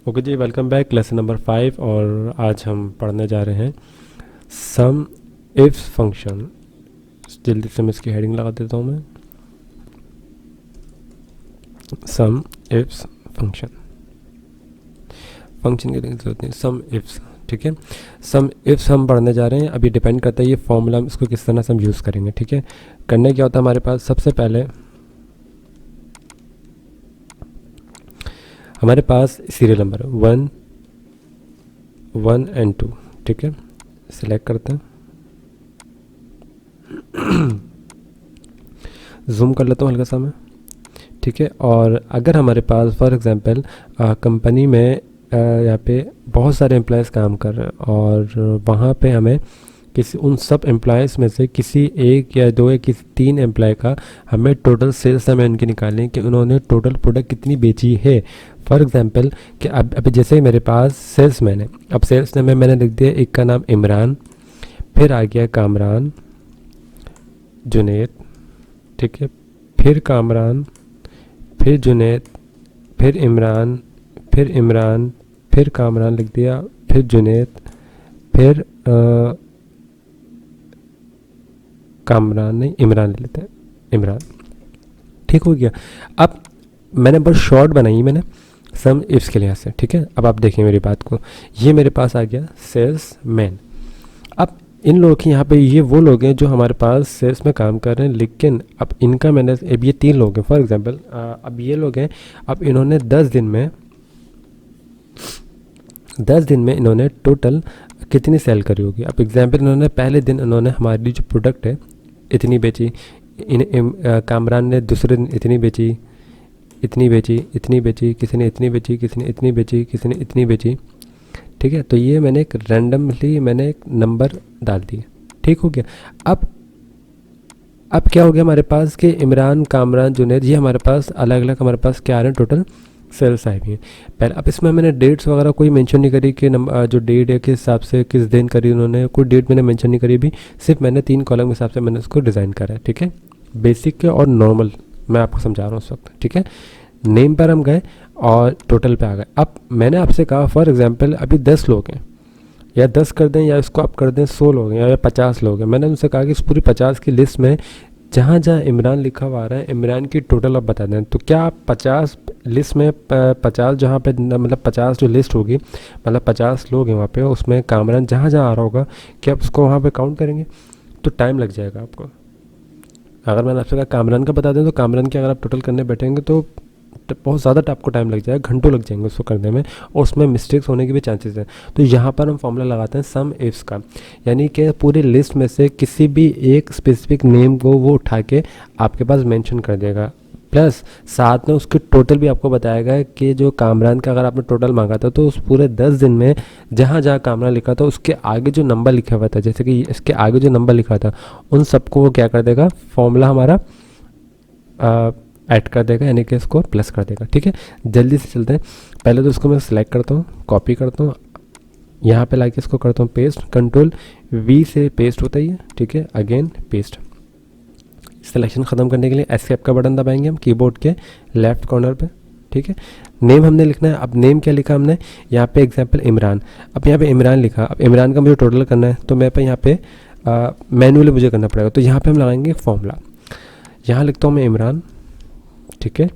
Okay जी, welcome back lesson number 5। और आज हम पढ़ने जा रहे हैं सम इफ्स फंक्शन। जल्दी से मैं इसकी हेडिंग लगा देता हूँ। मैं सम इफ्स फंक्शन की जरूरत नहीं, सम इफ्स। ठीक है, सम इफ्स हम पढ़ने जा रहे हैं। अभी डिपेंड करता है ये फॉर्मूला हम इसको किस तरह से हम यूज़ करेंगे। ठीक है, करने क्या होता है हमारे पास, सबसे पहले हमारे पास सीरियल नंबर 1 एंड 2। ठीक है, सिलेक्ट करते हैं, जूम कर लेता हूँ हल्का सा मैं। ठीक है, और अगर हमारे पास फॉर एग्जांपल कंपनी में यहाँ पे बहुत सारे एम्प्लॉयज़ काम कर रहे हैं और वहाँ पे हमें किसी उन सब एम्प्लॉयज़ में से किसी एक या दो या किसी 3 एम्प्लॉय का हमें टोटल सेल्स हमें उनकी निकालनी है कि उन्होंने टोटल प्रोडक्ट कितनी बेची है। फॉर एग्जांपल कि अब अभी जैसे मेरे पास सेल्समैन है, अब सेल्समैन में मैंने लिख दिया एक का नाम इमरान, फिर आ गया कामरान, जुनैद। ठीक है, फिर कामरान, फिर जुनैद, फिर इमरान, फिर कामरान लिख दिया, फिर जुनैद, फिर कामरान नहीं इमरान ले लेते हैं, इमरान। ठीक हो गया। अब मैंने बस शॉर्ट बनाई मैंने सम इफ्स के लिहाज से। ठीक है, अब आप देखिए मेरी बात को, ये मेरे पास आ गया सेल्समैन। अब इन लोगों की यहाँ पे ये वो लोग हैं जो हमारे पास सेल्स में काम कर रहे हैं, लेकिन अब इनका मैंने अब ये 3 लोग हैं फॉर एग्जांपल, अब ये लोग हैं, अब इन्होंने 10 दिन में इन्होंने टोटल कितनी सेल करी होगी। अब एग्जांपल इन्होंने पहले दिन इन्होंने हमारी जो प्रोडक्ट है इतनी बेची, कामरान ने दूसरे दिन इतनी बेची, किसी ने इतनी बेची, किसी ने इतनी बेची। ठीक है, तो ये मैंने एक रैंडमली मैंने एक नंबर डाल दिया। ठीक हो गया। अब क्या हो गया हमारे पास कि इमरान, कामरान, जुनैद, ये हमारे पास अलग अलग हमारे पास क्या आ रहे हैं, टोटल सेल्स आई हुई हैं। पहले अब इसमें मैंने डेट्स वगैरह कोई मेंशन नहीं करी कि जो डेट है किस हिसाब से किस दिन करी उन्होंने, कोई डेट मैंने मेंशन नहीं करी भी, सिर्फ मैंने 3 कॉलम के हिसाब से मैंने उसको डिज़ाइन करा है। ठीक है, बेसिक के और नॉर्मल मैं आपको समझा रहा हूँ उस वक्त। ठीक है, नेम पर हम गए और टोटल पे आ गए। अब मैंने आपसे कहा फॉर एग्जांपल अभी 10 लोग हैं, या 10 कर दें या इसको आप कर दें 100 लोग हैं या 50 लोग हैं। मैंने उनसे कहा कि इस पूरी 50 की लिस्ट में जहाँ जहाँ इमरान लिखा हुआ आ रहा है, इमरान की टोटल आप बता दें। तो क्या आप 50 लिस्ट में 50 जहाँ पे मतलब 50 जो लिस्ट होगी, मतलब 50 लोग हैं वहाँ पे, उसमें कामरान जहाँ जहाँ आ रहा होगा, क्या आप उसको वहाँ पे काउंट करेंगे? तो टाइम लग जाएगा आपको। अगर मैंने आपसे कहा कामरान का बता दें, तो कामरान की अगर आप टोटल करने बैठेंगे तो बहुत ज़्यादा आपको टाइम लग जाएगा, घंटों लग जाएंगे उसको करने में, और उसमें मिस्टेक्स होने के भी चांसेस हैं। तो यहाँ पर हम फॉर्मूला लगाते हैं सम इफ्स का, यानी कि पूरी लिस्ट में से किसी भी एक स्पेसिफिक नेम को वो उठा के आपके पास मेंशन कर देगा, प्लस साथ में उसके टोटल भी आपको बताएगा कि जो कामरान का अगर आपने टोटल मांगा था तो उस पूरे 10 दिन में जहाँ जहाँ कामरान लिखा था उसके आगे जो नंबर लिखा हुआ था, जैसे कि इसके आगे जो नंबर लिखा था उन सबको वो क्या कर देगा, फॉर्मूला हमारा ऐड कर देगा, यानी कि इसको प्लस कर देगा। ठीक है, जल्दी से चलते हैं। पहले तो इसको मैं सिलेक्ट करता हूँ, कॉपी करता हूँ, यहाँ पे लाके इसको करता हूँ पेस्ट, कंट्रोल V से पेस्ट होता ही है। ठीक है, अगेन पेस्ट। सिलेक्शन ख़त्म करने के लिए एस्केप का बटन दबाएंगे हम कीबोर्ड के लेफ्ट कॉर्नर पे। ठीक है, नेम हमने लिखना है। अब नेम क्या लिखा हमने यहाँ पे, एग्जांपल इमरान। अब यहाँ पे इमरान लिखा, अब इमरान का मुझे टोटल करना है तो मैं पे यहाँ पे मैनुअली मुझे करना पड़ेगा, तो यहाँ पे हम लगाएंगे फॉर्मूला। यहाँ लिखता हूँ मैं इमरान। ठीक है,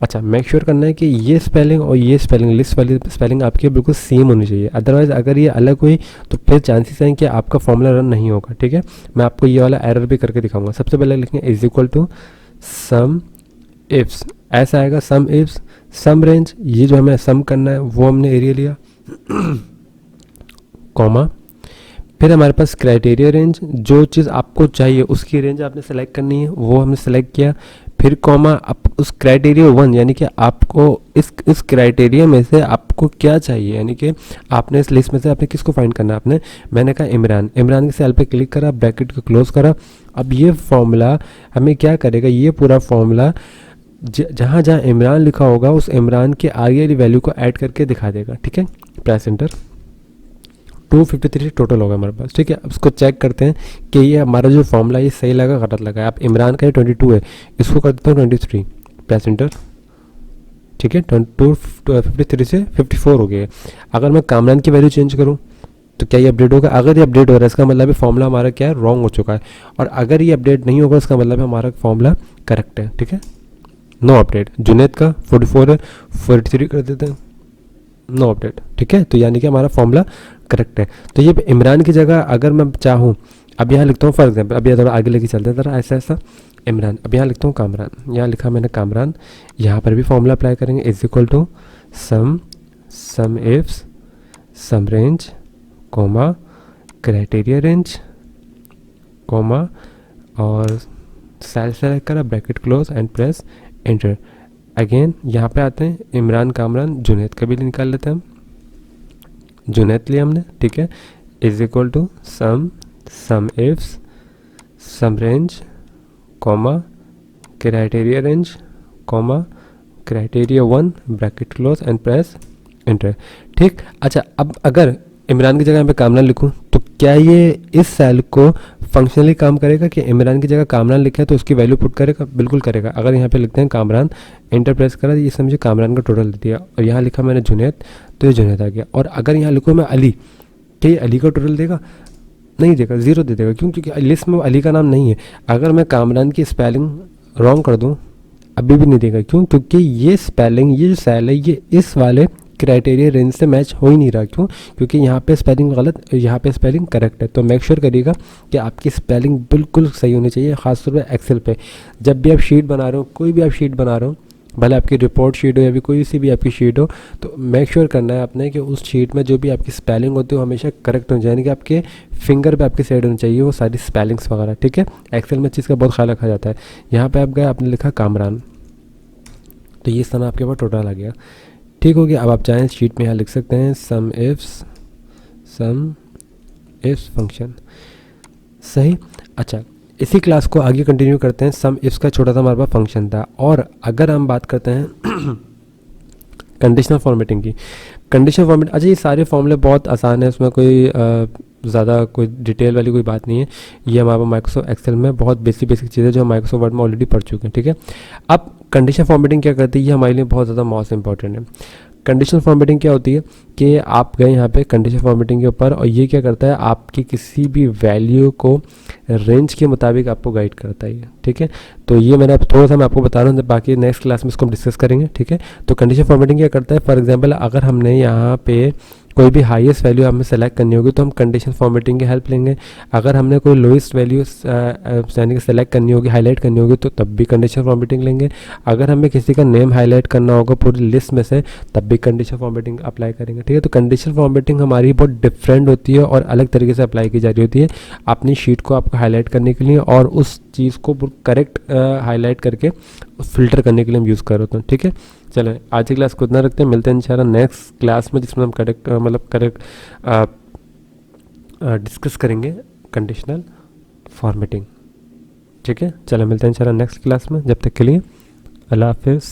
अच्छा, मेक श्योर करना है कि ये स्पेलिंग और ये स्पेलिंग, लिस्ट वाली स्पेलिंग आपकी बिल्कुल सेम होनी चाहिए, अदरवाइज़ अगर ये अलग हुई तो फिर चांसेस हैं कि आपका फॉर्मूला रन नहीं होगा। ठीक है, मैं आपको ये वाला एरर भी करके दिखाऊंगा। सबसे पहले लिखेंगे is equal to sum ifs, ऐसा आएगा सम इफ्स, सम रेंज, ये जो हमें सम करना है वो हमने एरिया लिया, कॉमा, फिर हमारे पास क्राइटेरिया रेंज, जो चीज़ आपको चाहिए उसकी रेंज आपने सेलेक्ट करनी है, वो हमने सेलेक्ट किया, फिर कॉमा, अब उस क्राइटेरिया 1 यानी कि आपको इस क्राइटेरिया में से आपको क्या चाहिए, यानी कि आपने इस लिस्ट में से आपने किसको फाइंड करना है आपने, मैंने कहा इमरान। इमरान के सेल पे क्लिक करा, ब्रैकेट को क्लोज करा। अब ये फॉर्मूला हमें क्या करेगा, ये पूरा फॉर्मूला जहाँ जहाँ इमरान लिखा होगा उस इमरान के आगे वाली वैल्यू को ऐड करके दिखा देगा। ठीक है, प्रेस एंटर। 253 टोटल होगा हमारे पास। ठीक है, अब इसको चेक करते हैं कि ये हमारा जो फॉर्मूला ये सही लगा गलत लगा है। अब इमरान का ये 22 है, इसको कर देता हूँ 23, प्रेस एंटर। ठीक है, 53 से 54 हो गया है। अगर मैं कामरान की वैल्यू चेंज करूँ तो क्या ये अपडेट होगा? अगर ये अपडेट हो रहा है इसका मतलब है फॉर्मूला हमारा क्या है, रॉन्ग हो चुका है। और अगर ये अपडेट नहीं होगा इसका मतलब है हमारा फॉर्मूला करेक्ट है। ठीक है, नो अपडेट। जुनेद का 44 है, 43 कर देते हैं, नो अपडेट। ठीक है, तो यानी कि हमारा फॉर्मूला करेक्ट है। तो ये इमरान की जगह अगर मैं चाहूँ, अब यहाँ लिखता हूँ फॉर एग्जाम्पल, अब यहाँ थोड़ा आगे लेके चलते हैं ज़रा ऐसा ऐसा, इमरान, अब यहाँ लिखता हूँ कामरान, यहाँ लिखा मैंने कामरान, यहाँ पर भी फॉर्मूला अप्लाई करेंगे, is equal to sum ifs sum range comma criteria range comma और सेल सेलेक्ट करा, bracket close and press enter. Again यहाँ पे आते हैं, इमरान कामरान, जुनैद का भी निकाल लेते हैं हम, जुनैद लिया हमने। ठीक है, is equal to sum ifs sum range comma criteria range comma criteria 1 bracket close and press enter. ठीक, अच्छा अब अगर इमरान की जगह यहाँ पे कामरान लिखूँ तो क्या ये इस सेल को फंक्शनली काम करेगा कि इमरान की जगह कामरान लिखा है तो उसकी वैल्यू पुट करेगा? बिल्कुल करेगा। अगर यहाँ पे लिखते हैं कामरान, एंटर प्रेस करा, ये समझे कामरान का टोटल दे दिया, और यहाँ लिखा मैंने जुनैद, तो ये जुनैद आ गया। और अगर यहाँ लिखूँ मैं अली, क्या ये अली का टोटल देगा? नहीं देगा, ज़ीरो दे देगा। क्यों? क्योंकि लिस्ट में अली का नाम नहीं है। अगर मैं कामरान की स्पेलिंग रॉन्ग कर दूँ अभी भी नहीं देगा। क्यों? क्योंकि ये स्पेलिंग, ये जो सेल है ये इस वाले क्राइटेरिया रेंज से मैच हो ही नहीं रहा। क्यों? क्योंकि यहाँ पे स्पेलिंग गलत, यहाँ पे स्पेलिंग करेक्ट है। तो मेक श्योर करिएगा कि आपकी स्पेलिंग बिल्कुल सही होनी चाहिए, खासतौर पर एक्सेल पे। जब भी आप शीट बना रहे हो, कोई भी आप शीट बना रहे हो, भले आपकी रिपोर्ट शीट हो या फिर कोई सी भी आपकी शीट हो, तो मेक श्योर करना है आपने कि उस शीट में जो भी आपकी स्पेलिंग होती है वो हमेशा करेक्ट होनी चाहिए, यानी कि आपके फिंगर पे आपकी साइड होनी चाहिए वो सारी स्पेलिंग्स वगैरह। ठीक है, एक्सेल में चीज़ का बहुत ख्याल रखा जाता है। यहाँ पे आप गए, आपने लिखा कामरान, तो ये समय आपके पास टोटल आ गया। ठीक हो गया। अब आप चाहें शीट में यहाँ लिख सकते हैं सम इफ्स फंक्शन। सही। अच्छा, इसी क्लास को आगे कंटिन्यू करते हैं। सम इफ्स का छोटा सा हमारे पास फंक्शन था। और अगर हम बात करते हैं कंडीशनल फॉर्मेटिंग की, कंडीशनल फॉर्मेट, अच्छा ये सारे फॉर्मूले बहुत आसान है, उसमें कोई ज़्यादा कोई डिटेल वाली कोई बात नहीं है। ये हमारे माइक्रोसॉफ्ट एक्सेल में बहुत बेसिक चीज़ें जो हम माइक्रोसॉफ्ट वर्ड में ऑलरेडी पढ़ चुके हैं। ठीक है, अब कंडीशनल फॉर्मेटिंग क्या करती है, ये हमारे लिए बहुत ज़्यादा मोस्ट इंपॉर्टेंट है। कंडीशनल फॉर्मेटिंग क्या होती है कि आप गए यहाँ पे कंडीशनल फॉर्मेटिंग के ऊपर, और ये क्या करता है, आपकी किसी भी वैल्यू को रेंज के मुताबिक आपको गाइड करता है। ठीक है, तो ये मैंने अब थोड़ा सा मैं आपको बता रहा हूँ, बाकी नेक्स्ट क्लास में इसको हम डिस्कस करेंगे। ठीक है, तो कंडीशनल फॉर्मेटिंग क्या करता है, फॉर एग्जांपल अगर हमने यहाँ पे कोई भी हाईएस्ट वैल्यू हमें सेलेक्ट करनी होगी तो हम कंडीशन फॉर्मेटिंग की हेल्प लेंगे। अगर हमने कोई लोएस्ट वैल्यू यानी कि सेलेक्ट करनी होगी, हाईलाइट करनी होगी, तो तब भी कंडीशन फॉर्मेटिंग लेंगे। अगर हमें किसी का नेम हाईलाइट करना होगा पूरी लिस्ट में से, तब भी कंडीशन फॉर्मेटिंग अप्लाई करेंगे। ठीक है, तो कंडीशन फॉर्मेटिंग हमारी बहुत डिफरेंट होती है और अलग तरीके से अप्लाई की जा रही होती है अपनी शीट को आपको हाईलाइट करने के लिए, और उस चीज़ को करेक्ट हाईलाइट करके फ़िल्टर करने के लिए हम यूज़ कर रहे हैं। ठीक है, चलें आज की क्लास को इतना रखते हैं, मिलते हैं इंशाल्लाह नेक्स्ट क्लास में, जिसमें हम करेक्ट डिस्कस करेंगे कंडीशनल फॉर्मेटिंग। ठीक है, चलो मिलते हैं इंशाल्लाह नेक्स्ट क्लास में, जब तक के लिए अल्लाह हाफिज़।